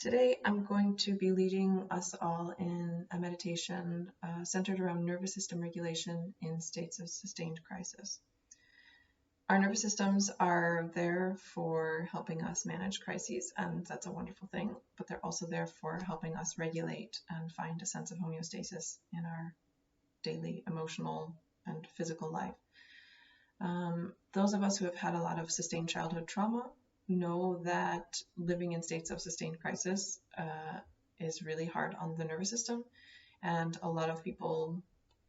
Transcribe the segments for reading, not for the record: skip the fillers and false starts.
Today, I'm going to be leading us all in a meditation centered around nervous system regulation in states of sustained crisis. Our nervous systems are there for helping us manage crises, and that's a wonderful thing, but they're also there for helping us regulate and find a sense of homeostasis in our daily emotional and physical life. Those of us who have had a lot of sustained childhood trauma know that living in states of sustained crisis is really hard on the nervous system, and a lot of people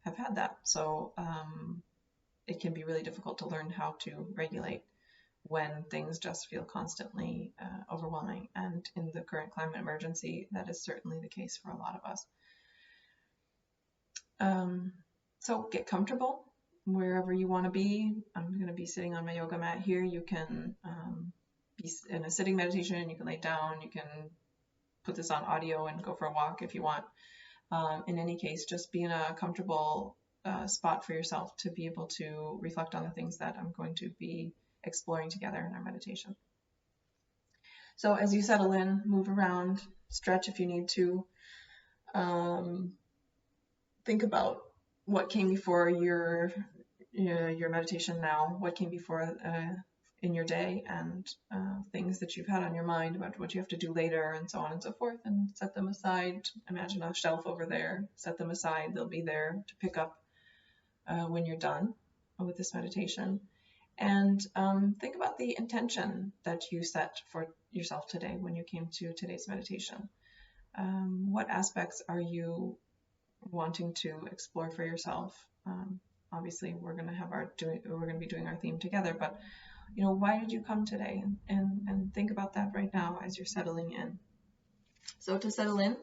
have had that. So it can be really difficult to learn how to regulate when things just feel constantly overwhelming. And in the current climate emergency, that is certainly the case for a lot of us. So get comfortable wherever you want to be. I'm going to be sitting on my yoga mat here. You can be in a sitting meditation, you can lay down, you can put this on audio and go for a walk if you want. In any case, just be in a comfortable spot for yourself to be able to reflect on the things that I'm going to be exploring together in our meditation. So as you settle in, move around, stretch if you need to. Think about what came before your meditation now, what came before in your day, and things that you've had on your mind about what you have to do later, and so on and so forth, and set them aside. Imagine a shelf over there, set them aside. They'll be there to pick up when you're done with this meditation. And think about the intention that you set for yourself today when you came to today's meditation. What aspects are you wanting to explore for yourself? Obviously, we're going to be doing our theme together, but why did you come today? And think about that right now as you're settling in. So to settle in,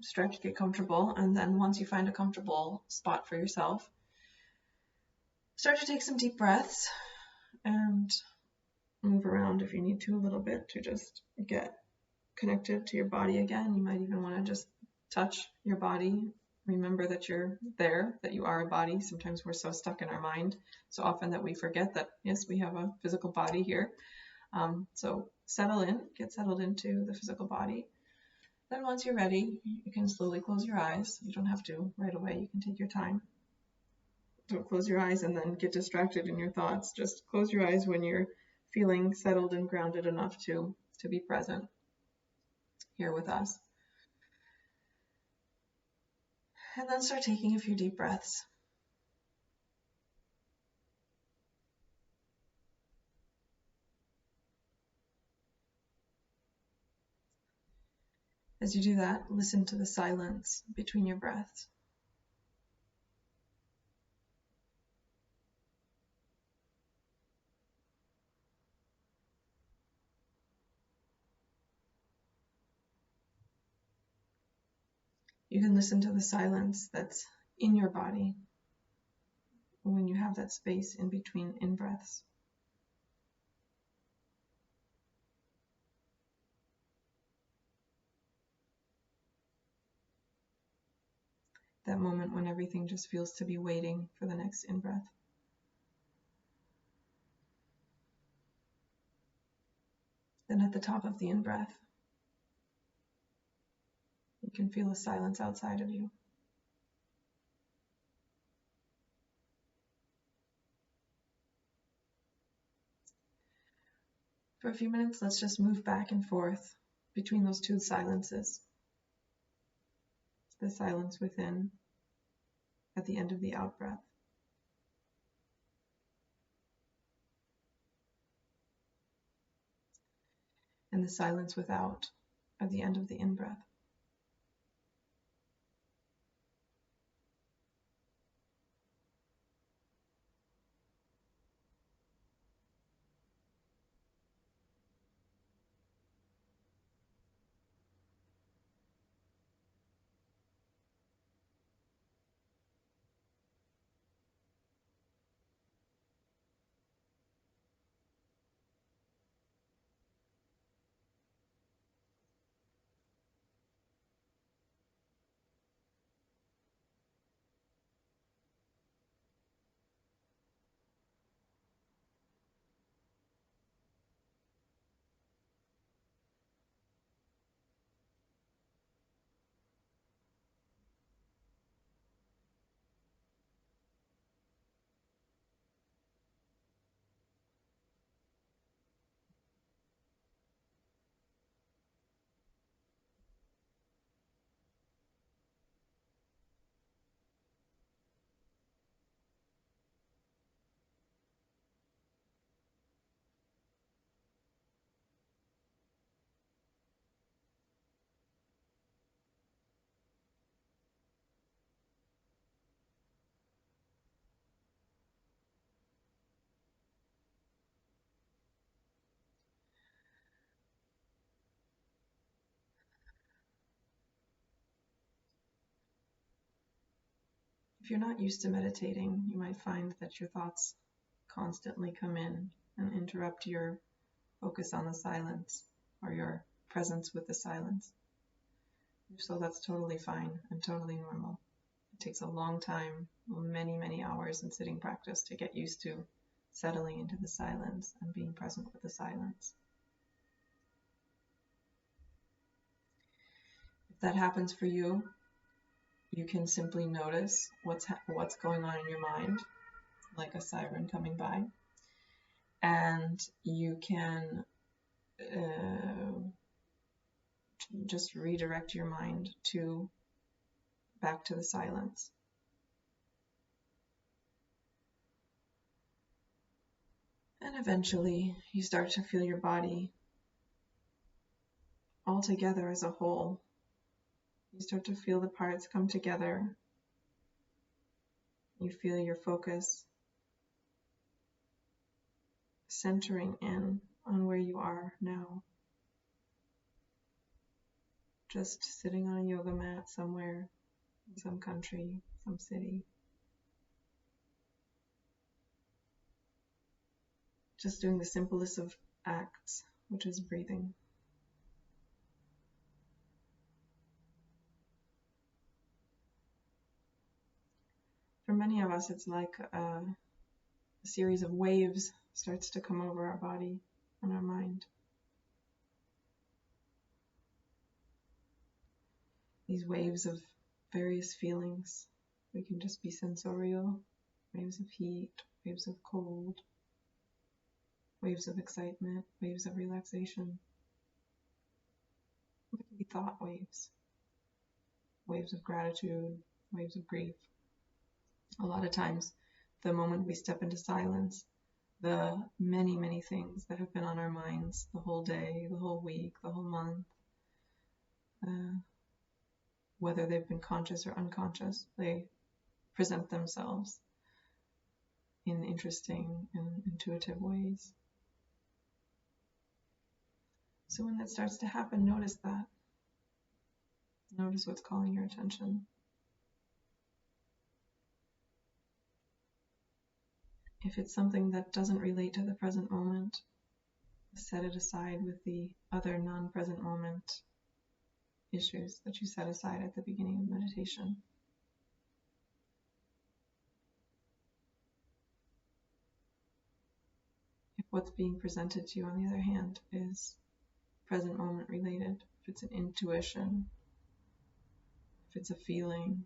stretch, get comfortable, and then once you find a comfortable spot for yourself, start to take some deep breaths and move around if you need to a little bit to just get connected to your body again. You might even want to just touch your body. Remember that you're there, that you are a body. Sometimes we're so stuck in our mind so often that we forget that, yes, we have a physical body here. So settle in, get settled into the physical body. Then once you're ready, you can slowly close your eyes. You don't have to right away. You can take your time. Don't close your eyes and then get distracted in your thoughts. Just close your eyes when you're feeling settled and grounded enough to be present here with us. And then start taking a few deep breaths. As you do that, listen to the silence between your breaths. You can listen to the silence that's in your body when you have that space in between in-breaths. That moment when everything just feels to be waiting for the next in-breath. Then at the top of the in-breath, you can feel a silence outside of you. For a few minutes, let's just move back and forth between those two silences. The silence within at the end of the out-breath. And the silence without at the end of the in-breath. If you're not used to meditating, you might find that your thoughts constantly come in and interrupt your focus on the silence or your presence with the silence. So that's totally fine and totally normal. It takes a long time, many, many hours in sitting practice to get used to settling into the silence and being present with the silence. If that happens for you, you can simply notice what's going on in your mind, like a siren coming by, and you can just redirect your mind back to the silence. And eventually you start to feel your body all together as a whole. You start to feel the parts come together. You feel your focus centering in on where you are now. Just sitting on a yoga mat somewhere, in some country, some city. Just doing the simplest of acts, which is breathing. For many of us, it's like a series of waves starts to come over our body and our mind. These waves of various feelings. They can just be sensorial, waves of heat, waves of cold, waves of excitement, waves of relaxation. They can be thought waves, waves of gratitude, waves of grief. A lot of times, the moment we step into silence, the many, many things that have been on our minds the whole day, the whole week, the whole month, whether they've been conscious or unconscious, they present themselves in interesting and intuitive ways. So when that starts to happen, notice that. Notice what's calling your attention. If it's something that doesn't relate to the present moment, set it aside with the other non-present moment issues that you set aside at the beginning of meditation. If what's being presented to you, on the other hand, is present moment related, if it's an intuition, if it's a feeling,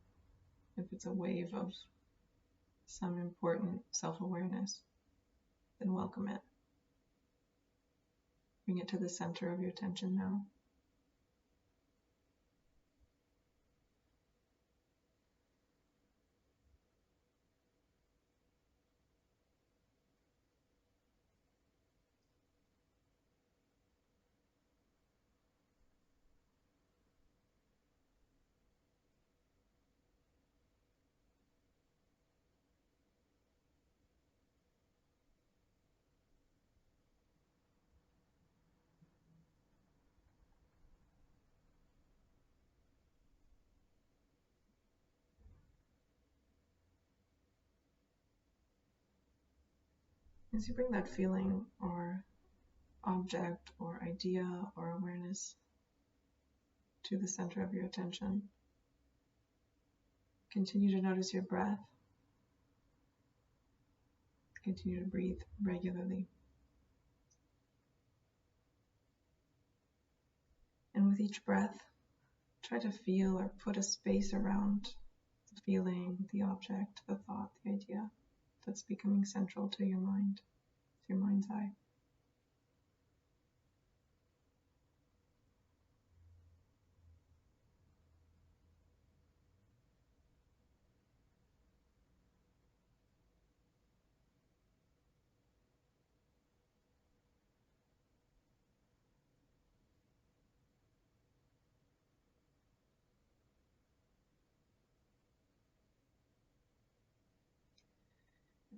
if it's a wave of some important self-awareness, then welcome it. Bring it to the center of your attention now. As you bring that feeling or object or idea or awareness to the center of your attention, continue to notice your breath. Continue to breathe regularly. And with each breath, try to feel or put a space around the feeling, the object, the thought, the idea that's becoming central to your mind, to your mind's eye.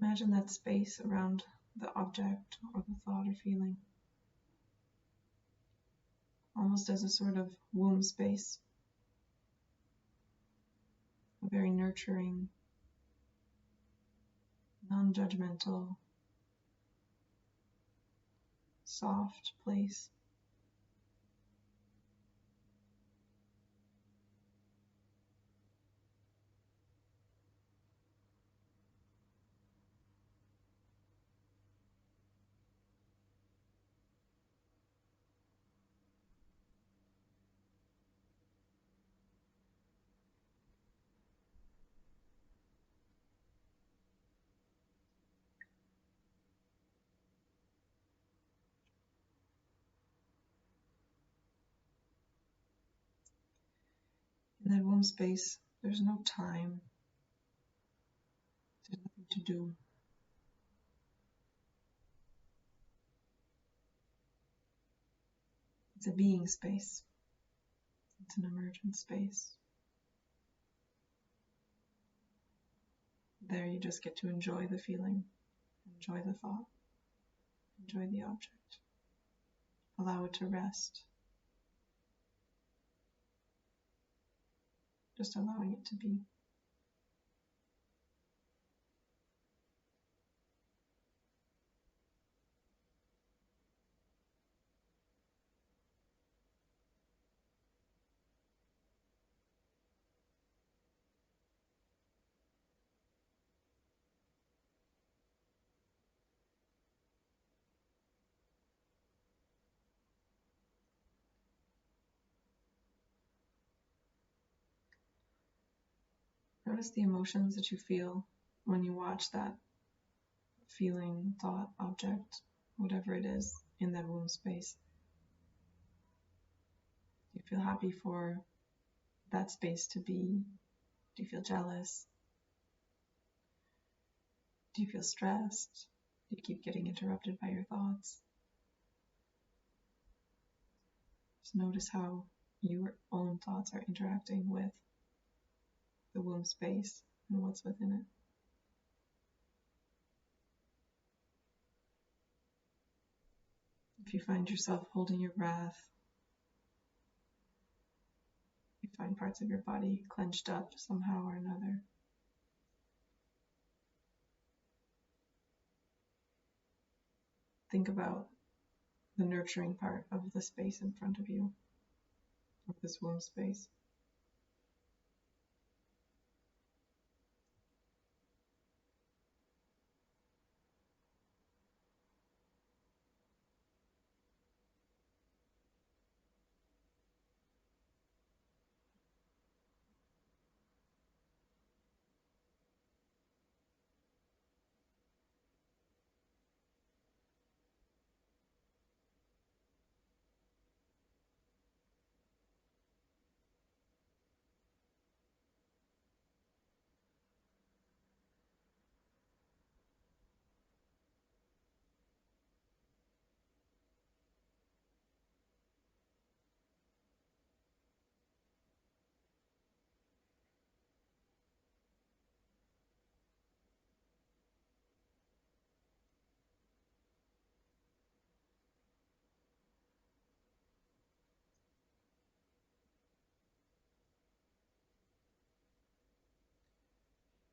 Imagine that space around the object or the thought or feeling, almost as a sort of womb space, a very nurturing, non-judgmental, soft place. In that womb space, there's no time. There's nothing to do. It's a being space. It's an emergent space. There you just get to enjoy the feeling, enjoy the thought, enjoy the object. Allow it to rest. Just allowing it to be. Notice the emotions that you feel when you watch that feeling, thought, object, whatever it is in that womb space. Do you feel happy for that space to be? Do you feel jealous? Do you feel stressed? Do you keep getting interrupted by your thoughts? Just notice how your own thoughts are interacting with the womb space and what's within it. If you find yourself holding your breath, you find parts of your body clenched up somehow or another, think about the nurturing part of the space in front of you, of this womb space.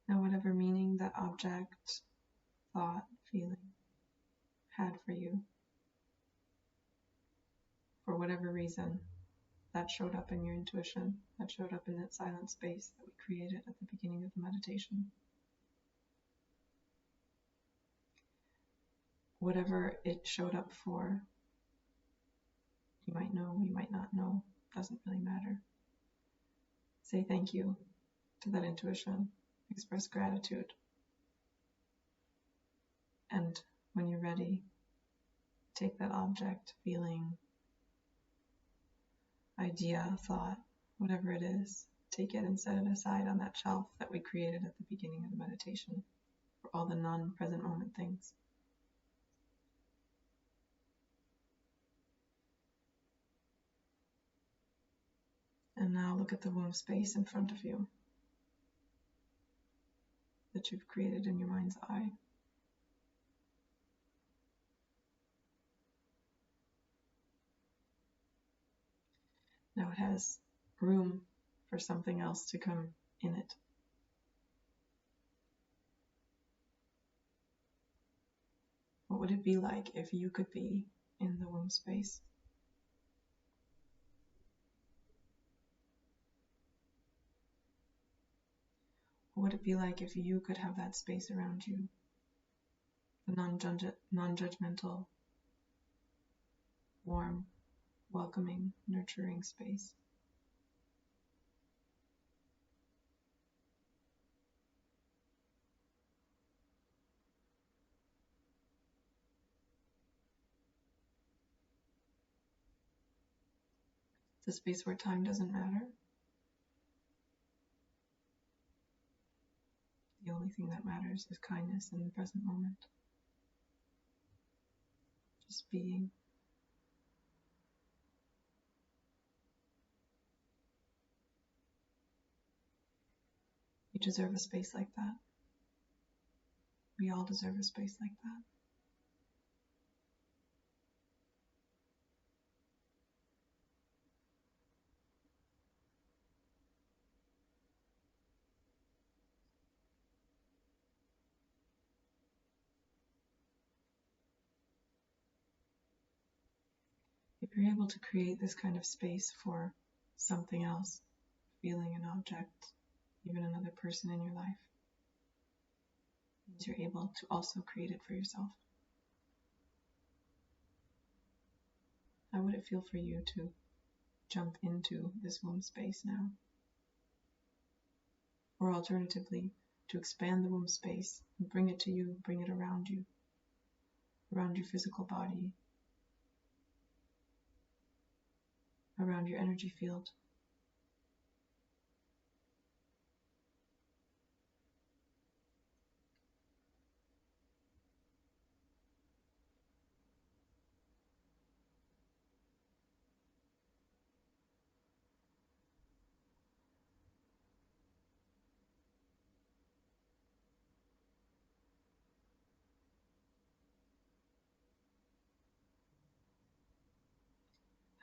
Now, whatever meaning that object, thought, feeling had for you, for whatever reason, that showed up in your intuition, that showed up in that silent space that we created at the beginning of the meditation. Whatever it showed up for, you might know, you might not know, doesn't really matter. Say thank you to that intuition, express gratitude, and when you're ready, take that object, feeling, idea, thought, whatever it is, take it and set it aside on that shelf that we created at the beginning of the meditation for all the non-present moment things. And now look at the womb space in front of you that you've created in your mind's eye. Now it has room for something else to come in it. What would it be like if you could be in the womb space? What would it be like if you could have that space around you? The non-judgmental, warm, welcoming, nurturing space. The space where time doesn't matter. The only thing that matters is kindness in the present moment. Just being. You deserve a space like that. We all deserve a space like that. If you're able to create this kind of space for something else, feeling, an object, even another person in your life, it means you're able to also create it for yourself. How would it feel for you to jump into this womb space now? Or alternatively, to expand the womb space and bring it to you, bring it around you, around your physical body, around your energy field.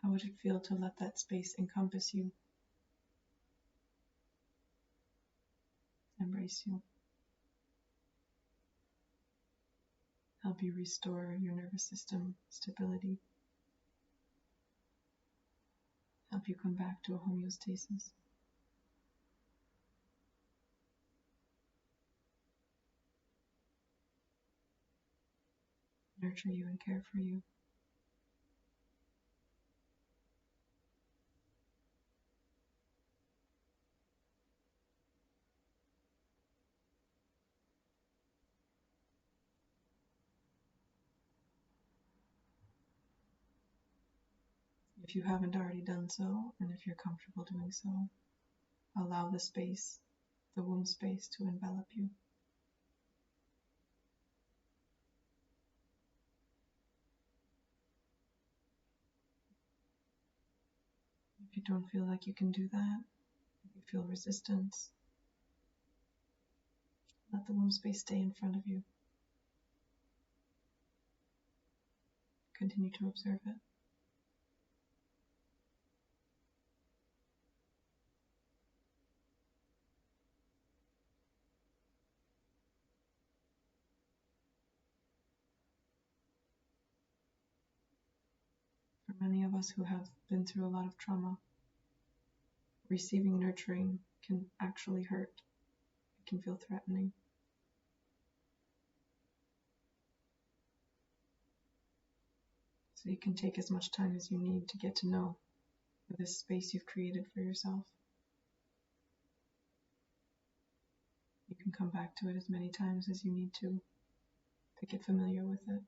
How would it feel to let that space encompass you, embrace you, help you restore your nervous system stability, help you come back to a homeostasis? Nurture you and care for you. If you haven't already done so, and if you're comfortable doing so, allow the space, the womb space, to envelop you. If you don't feel like you can do that, if you feel resistance, let the womb space stay in front of you. Continue to observe it. For many of us who have been through a lot of trauma, receiving nurturing can actually hurt. It can feel threatening. So you can take as much time as you need to get to know this space you've created for yourself. You can come back to it as many times as you need to get familiar with it,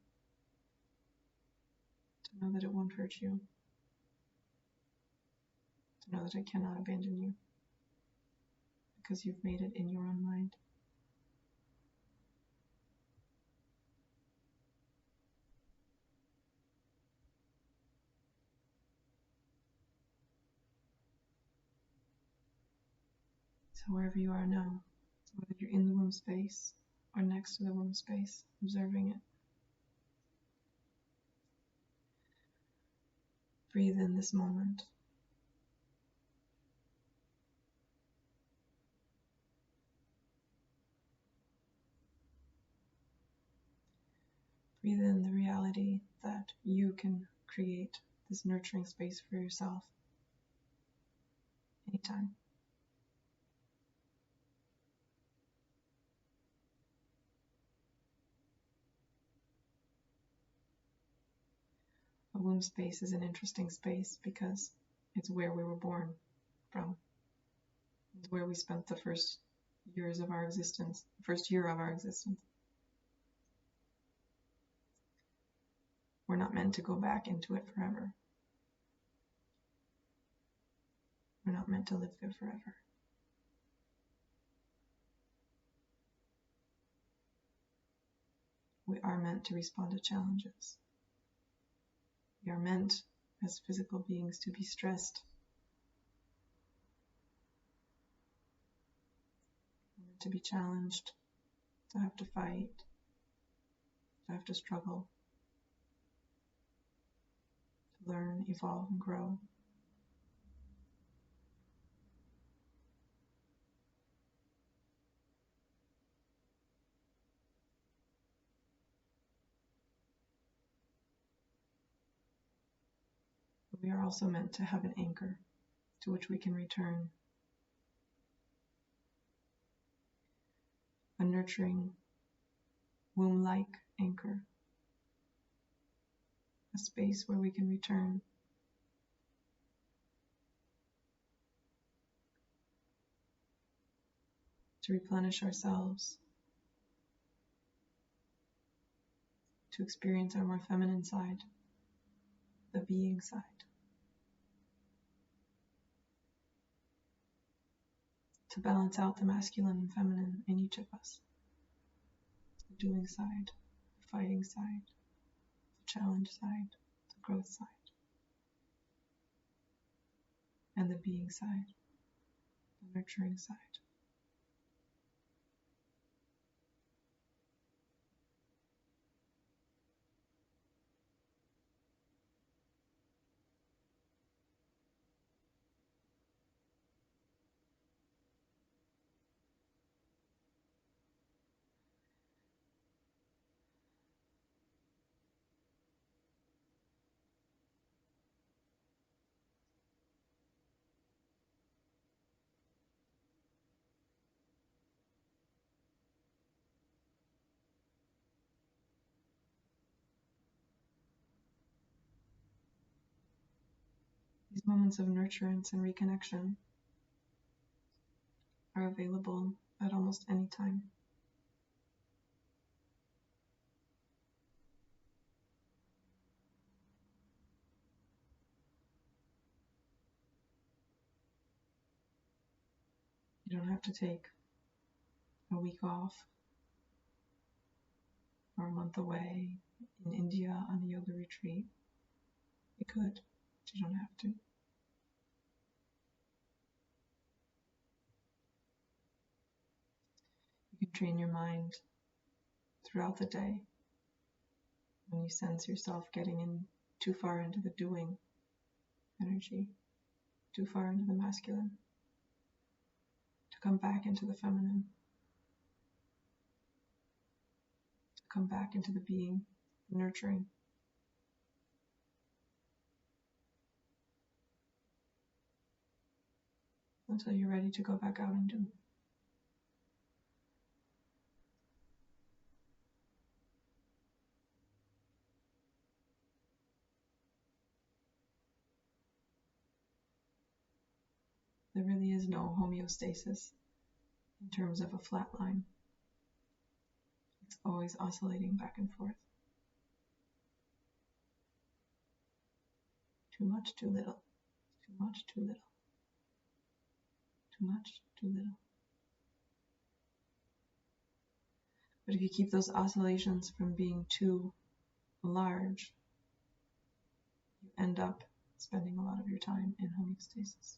to know that it won't hurt you, to know that it cannot abandon you, because you've made it in your own mind. So wherever you are now, whether you're in the womb space or next to the womb space, observing it, breathe in this moment. Breathe in reality that you can create this nurturing space for yourself anytime. A womb space is an interesting space because it's where we were born from. It's where we spent the first years of our existence, first year of our existence. We're not meant to go back into it forever. We're not meant to live there forever. We are meant to respond to challenges. We are meant, as physical beings, to be stressed. We're meant to be challenged, to have to fight, to have to struggle, to learn, evolve, and grow. We are also meant to have an anchor to which we can return. A nurturing, womb-like anchor. A space where we can return. To replenish ourselves. To experience our more feminine side. The being side. To balance out the masculine and feminine in each of us. The doing side, the fighting side, the challenge side, the growth side, and the being side, the nurturing side. These moments of nurturance and reconnection are available at almost any time. You don't have to take a week off or a month away in India on a yoga retreat. You could, but you don't have to. You can train your mind throughout the day when you sense yourself getting in too far into the doing energy, too far into the masculine, to come back into the feminine, to come back into the being, nurturing. Until you're ready to go back out and do. There really is no homeostasis in terms of a flat line. It's always oscillating back and forth. Too much, too little. Too much, too little. Too much, too little. But if you keep those oscillations from being too large, you end up spending a lot of your time in homeostasis.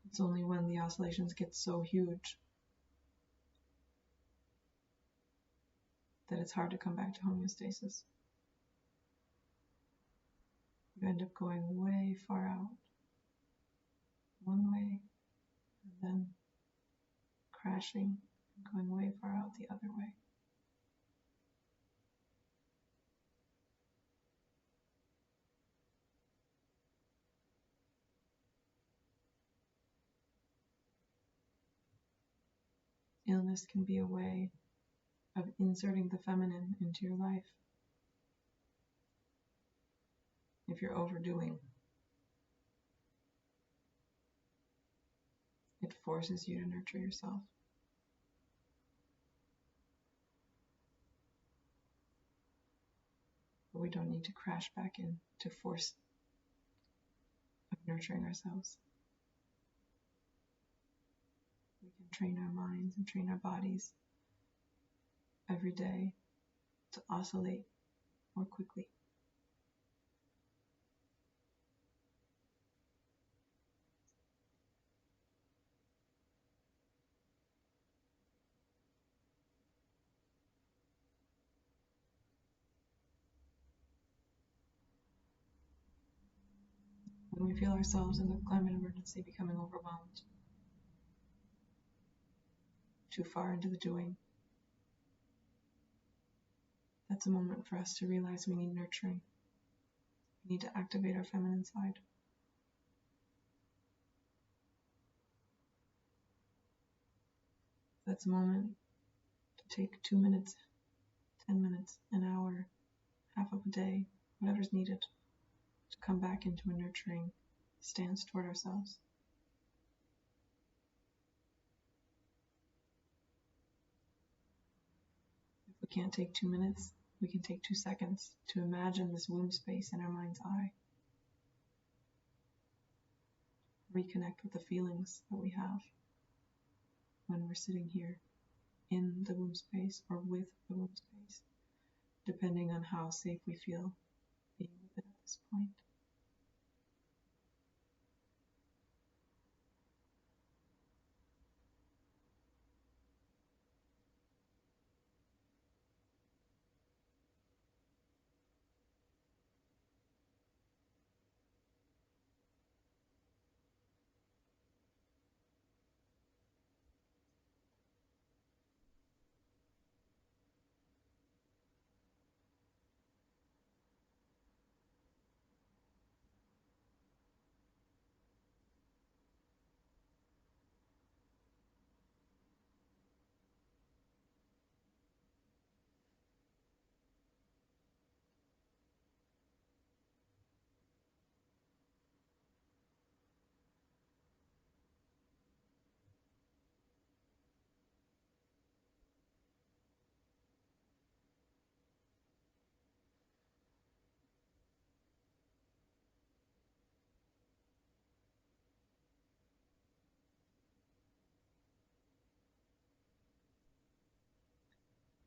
It's only when the oscillations get so huge that it's hard to come back to homeostasis. You end up going way far out, one way, and then crashing and going way far out the other way. Illness can be a way of inserting the feminine into your life. If you're overdoing, it forces you to nurture yourself. But we don't need to crash back in to force of nurturing ourselves. We can train our minds and train our bodies every day to oscillate more quickly. When we feel ourselves in the climate emergency becoming overwhelmed, too far into the doing, that's a moment for us to realize we need nurturing. We need to activate our feminine side. That's a moment to take 2 minutes, 10 minutes, an hour, half of a day, whatever's needed, to come back into a nurturing stance toward ourselves. If we can't take 2 minutes, we can take 2 seconds to imagine this womb space in our mind's eye. Reconnect with the feelings that we have when we're sitting here in the womb space or with the womb space, depending on how safe we feel being with it at this point.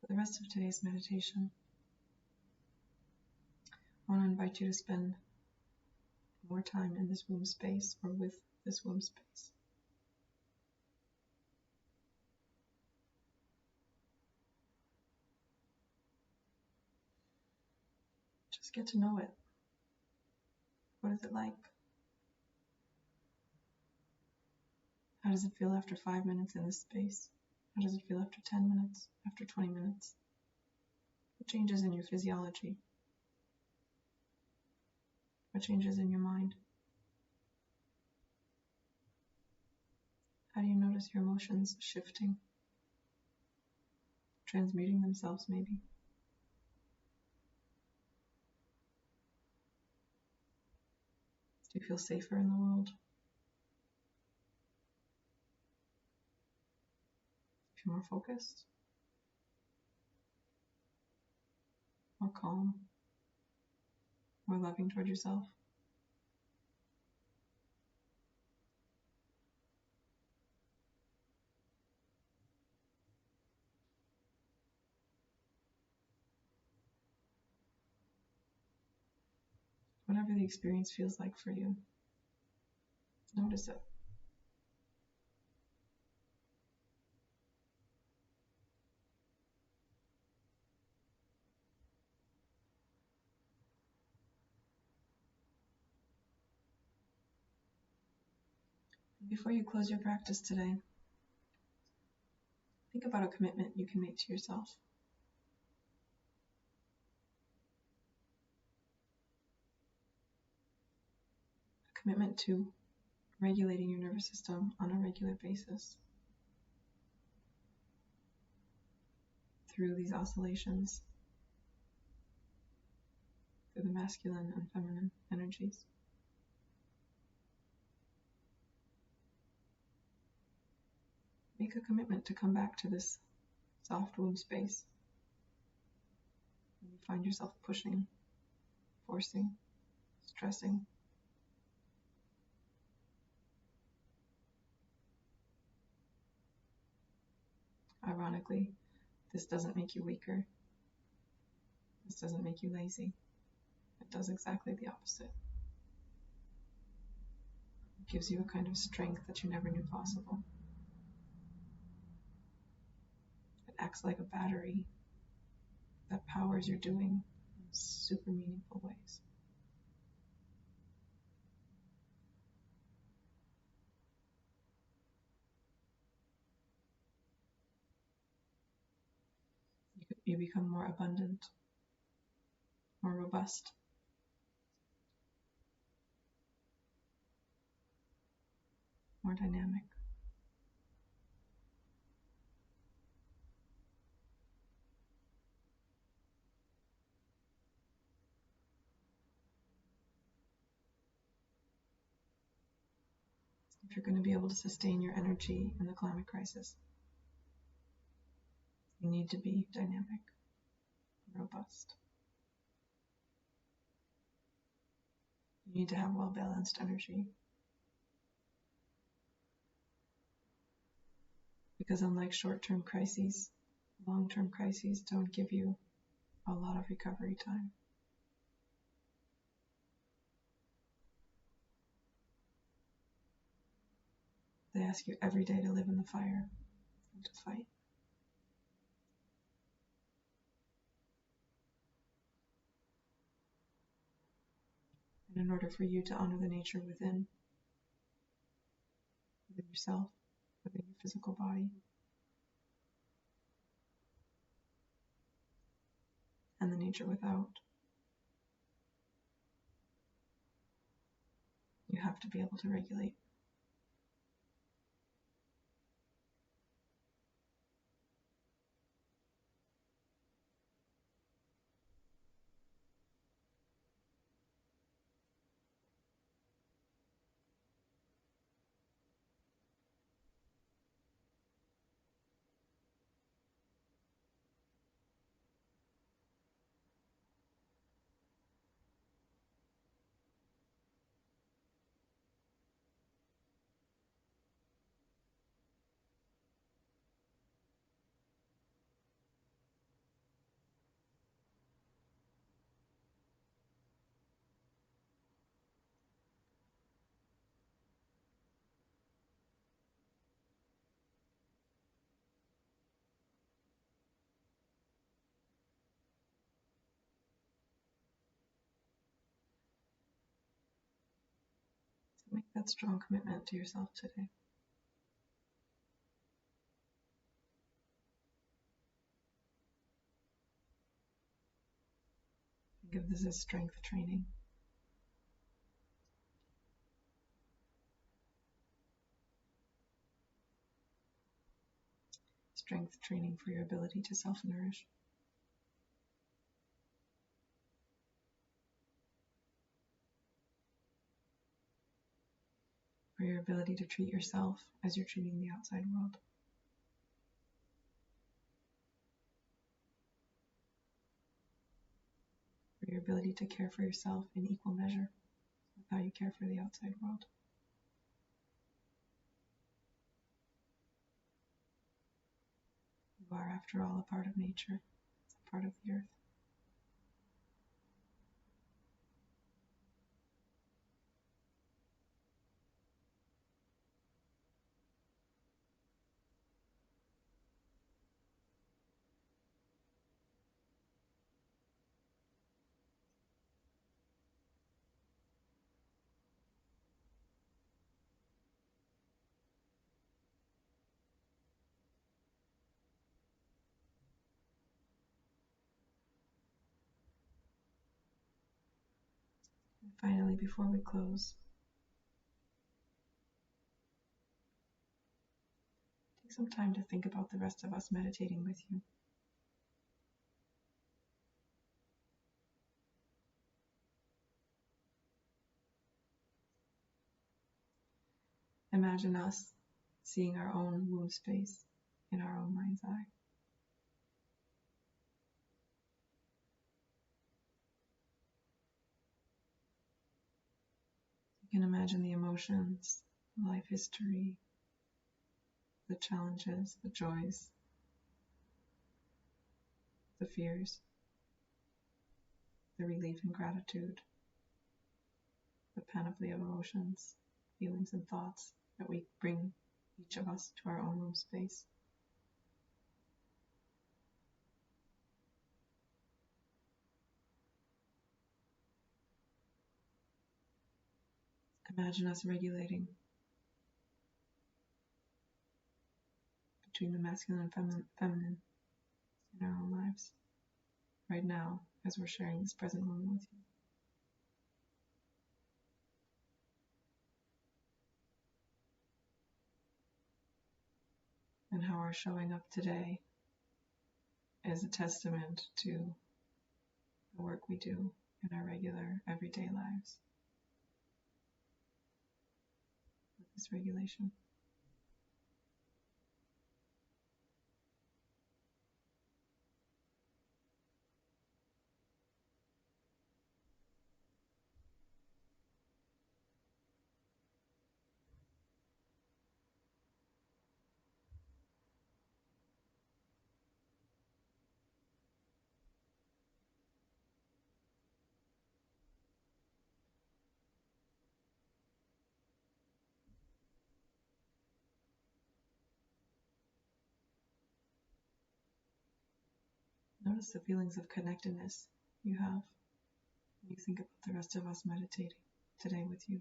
For the rest of today's meditation, I want to invite you to spend more time in this womb space or with this womb space. Just get to know it. What is it like? How does it feel after 5 minutes in this space? How does it feel after 10 minutes, after 20 minutes? What changes in your physiology? What changes in your mind? How do you notice your emotions shifting, transmuting themselves maybe? Do you feel safer in the world? Feel more focused? More calm? More loving toward yourself? Whatever the experience feels like for you, notice it. Before you close your practice today, Think about a commitment you can make to yourself. A commitment to regulating your nervous system on a regular basis through these oscillations, through the masculine and feminine energies. Make a commitment to come back to this soft womb space when you find yourself pushing, forcing, stressing. Ironically, this doesn't make you weaker. This doesn't make you lazy. It does exactly the opposite. It gives you a kind of strength that you never knew possible. It acts like a battery that powers your doing in super meaningful ways. You become more abundant, more robust, more dynamic. If you're going to be able to sustain your energy in the climate crisis, you need to be dynamic, robust. You need to have well-balanced energy. Because unlike short-term crises, long-term crises don't give you a lot of recovery time. They ask you every day to live in the fire and to fight. And in order for you to honor the nature within yourself, within your physical body, and the nature without, you have to be able to regulate. So make that strong commitment to yourself today. Give this a strength training. Strength training for your ability to self-nourish. For your ability to treat yourself as you're treating the outside world. For your ability to care for yourself in equal measure with how you care for the outside world. You are, after all, a part of nature, a part of the earth. Finally, before we close, take some time to think about the rest of us meditating with you. Imagine us seeing our own womb space in our own mind's eye. You can imagine the emotions, the life history, the challenges, the joys, the fears, the relief and gratitude, the panoply of emotions, feelings, and thoughts that we bring, each of us, to our own womb space. Imagine us regulating between the masculine and feminine in our own lives right now as we're sharing this present moment with you. And how our showing up today is a testament to the work we do in our regular, everyday lives with this regulation. Notice the feelings of connectedness you have when you think about the rest of us meditating today with you.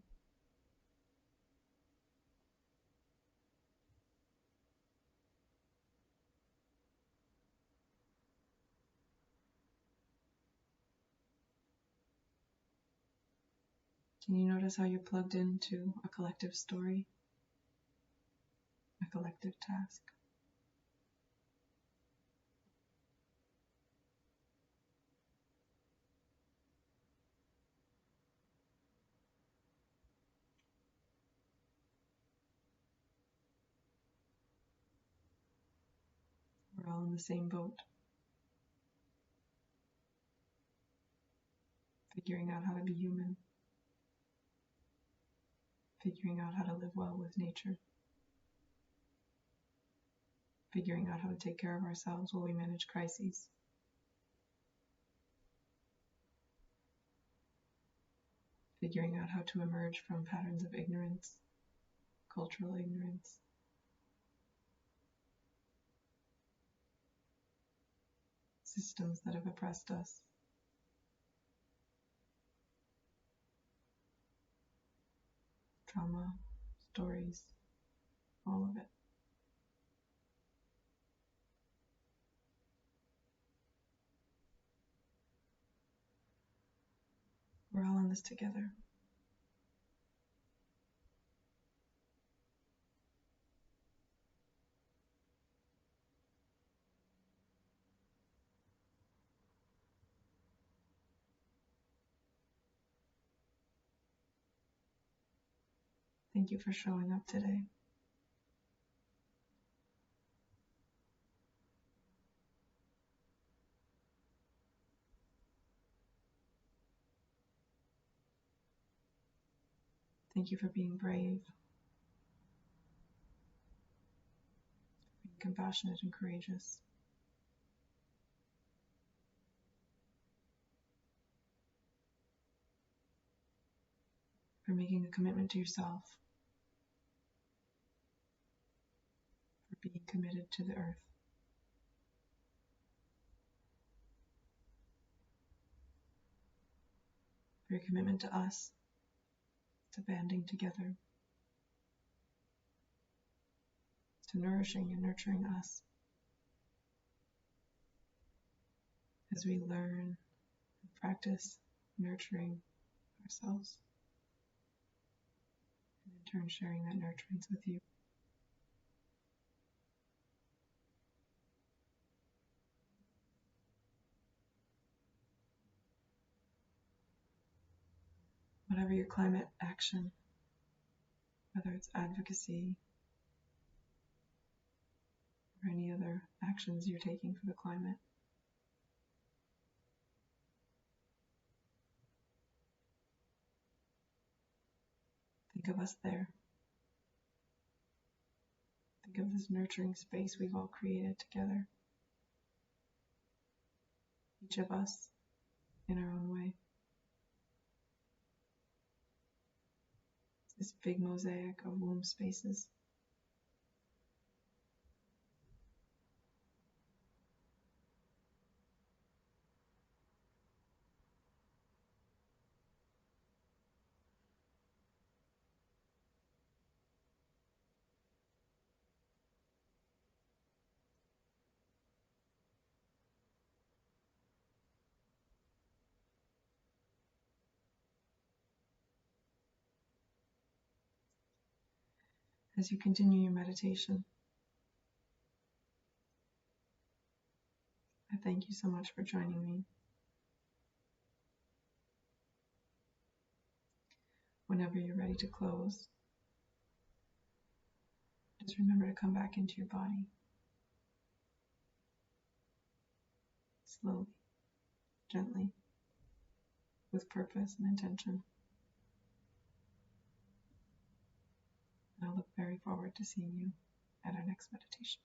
Can you notice how you're plugged into a collective story, a collective task? We're all in the same boat, figuring out how to be human, figuring out how to live well with nature, figuring out how to take care of ourselves while we manage crises. Figuring out how to emerge from patterns of ignorance, cultural ignorance, systems that have oppressed us, trauma, stories, all of it. We're all in this together. Thank you for showing up today. Thank you for being brave, being compassionate and courageous. For making a commitment to yourself, for being committed to the earth. For your commitment to us, to banding together, to nourishing and nurturing us as we learn and practice nurturing ourselves, and in turn sharing that nurturance with you. Whatever your climate action, whether it's advocacy or any other actions you're taking for the climate, think of us there. Think of this nurturing space we've all created together, each of us in our own way. This big mosaic of womb spaces. As you continue your meditation, I thank you so much for joining me. Whenever you're ready to close, just remember to come back into your body. Slowly, gently, with purpose and intention. And I'll look very forward to seeing you at our next meditation.